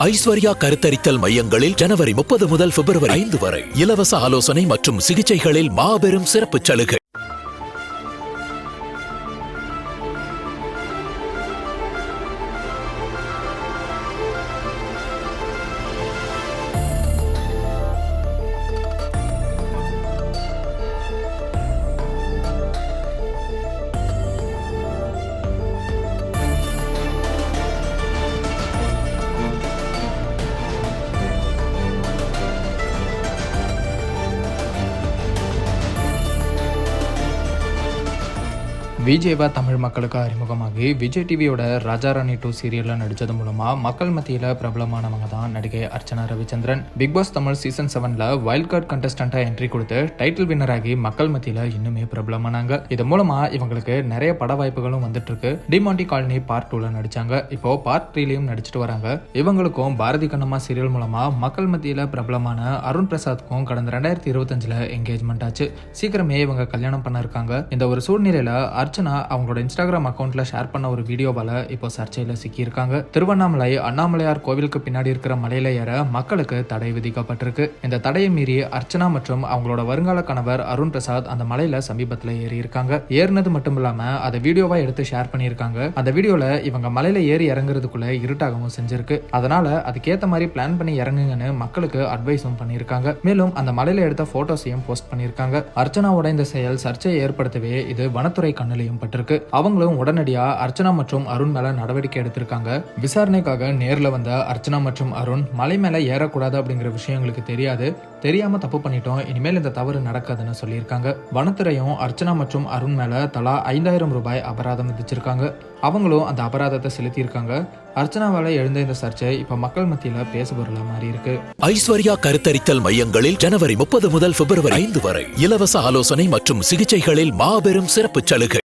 ஐஸ்வர்யா கருத்தரித்தல் மையங்களில் ஜனவரி 30 முதல் பிப்ரவரி 5 வரை இலவச ஆலோசனை மற்றும் சிகிச்சைகளில் மாபெரும் சிறப்பு சலுகை. விஜயவா தமிழ் மக்களுக்கு அறிமுகமாகி விஜய் டிவியோட ராஜாராணி 2 சீரியலில் நடித்தது மூலமா மக்கள் மத்தியில் பிரபலமானவங்க தான் நடிகை Archana Ravichandran. Big boss Tamil season 7ல வைல்ட் கார்டு கண்டஸ்டண்டா என்ட்ரி கொடுத்து டைட்டில் வின்னர் ஆகி மக்கள் மத்தியில் இன்னுமே பிரபலமானாங்க. இது மூலமா இவங்களுக்கு நிறைய பட வாய்ப்புகளும் வந்துட்டு இருக்கு. டிமாண்டி காலனி பார்ட் 2ல நடிச்சாங்க. இப்போ பார்ட் 3லயும் நடிச்சிட்டு வராங்க. இவங்களுக்கும் பாரதி கண்ணம்மா சீரியல் மூலமா மக்கள் மத்தியில் பிரபலமான அருண் பிரசாத்துக்கும் கடந்த 2025ல என்கேஜ்மெண்ட் ஆச்சு. சீக்கிரமே இவங்க கல்யாணம் பண்ண இருக்காங்க. இந்த ஒரு சூழ்நிலையில அர்ச்சனா அவங்களோட இன்ஸ்டாகிராம் அக்கௌண்ட்ல ஷேர் பண்ண ஒரு வீடியோவால இப்போ சர்ச்சையில சிக்கி இருக்காங்க. திருவண்ணாமலை அண்ணாமலையார் கோவிலுக்கு பின்னாடி இருக்கிற மலையில ஏற மக்களுக்கு தடை விதிக்கப்பட்டிருக்கு. இந்த தடையை மீறி அர்ச்சனா மற்றும் அவங்களோட வருங்கால கணவர் அருண் பிரசாத் அந்த மலையில சமீபத்துல ஏறி இருக்காங்க. ஏறினது மட்டும் இல்லாம அதை வீடியோவா எடுத்து ஷேர் பண்ணியிருக்காங்க. அந்த வீடியோல இவங்க மலையில ஏறி இறங்குறதுக்குள்ள இருட்டாகவும் செஞ்சிருக்கு. அதனால அதுக்கேத்த மாதிரி பிளான் பண்ணி இறங்குங்கன்னு மக்களுக்கு அட்வைஸும் பண்ணியிருக்காங்க. மேலும் அந்த மலையில எடுத்த போட்டோஸையும் போஸ்ட் பண்ணியிருக்காங்க. அர்ச்சனாவோட இந்த செயல் சர்ச்சையை ஏற்படுத்தவே இது வனத்துறை கண்ணிலையும் பட்டிருக்கு. அவங்களும் உடனடியா அர்ச்சனா மற்றும் அருண் மேல நடவடிக்கை எடுத்திருக்காங்க. விசாரணைக்காக நேர்ல வந்த அர்ச்சனா மற்றும் அருண் மலை மேல ஏறக்கூடாது அப்படிங்கிற விஷயங்களுக்கு தெரியாம தப்பு பண்ணிட்டோம், இனிமேல் இந்த தவறு நடக்காதுன்னு சொல்லியிருக்காங்க. வனத்துறையும் அர்ச்சனா மற்றும் அருண் மேல தலா 5000 ரூபாய் அபராதம் விதிச்சிருக்காங்க. அவங்களும் அந்த அபராதத்தை செலுத்தியிருக்காங்க. அர்ச்சனாவால எழுந்த இந்த சர்ச்சை இப்ப மக்கள் மத்தியில பேசுபொருளா மாறி இருக்கு. ஐஸ்வர்யா கருத்தரித்தல் மையங்களில் ஜனவரி 30 முதல் பிப்ரவரி 5 வரை இலவச ஆலோசனை மற்றும் சிகிச்சைகளில் மாபெரும் சிறப்பு சலுகை.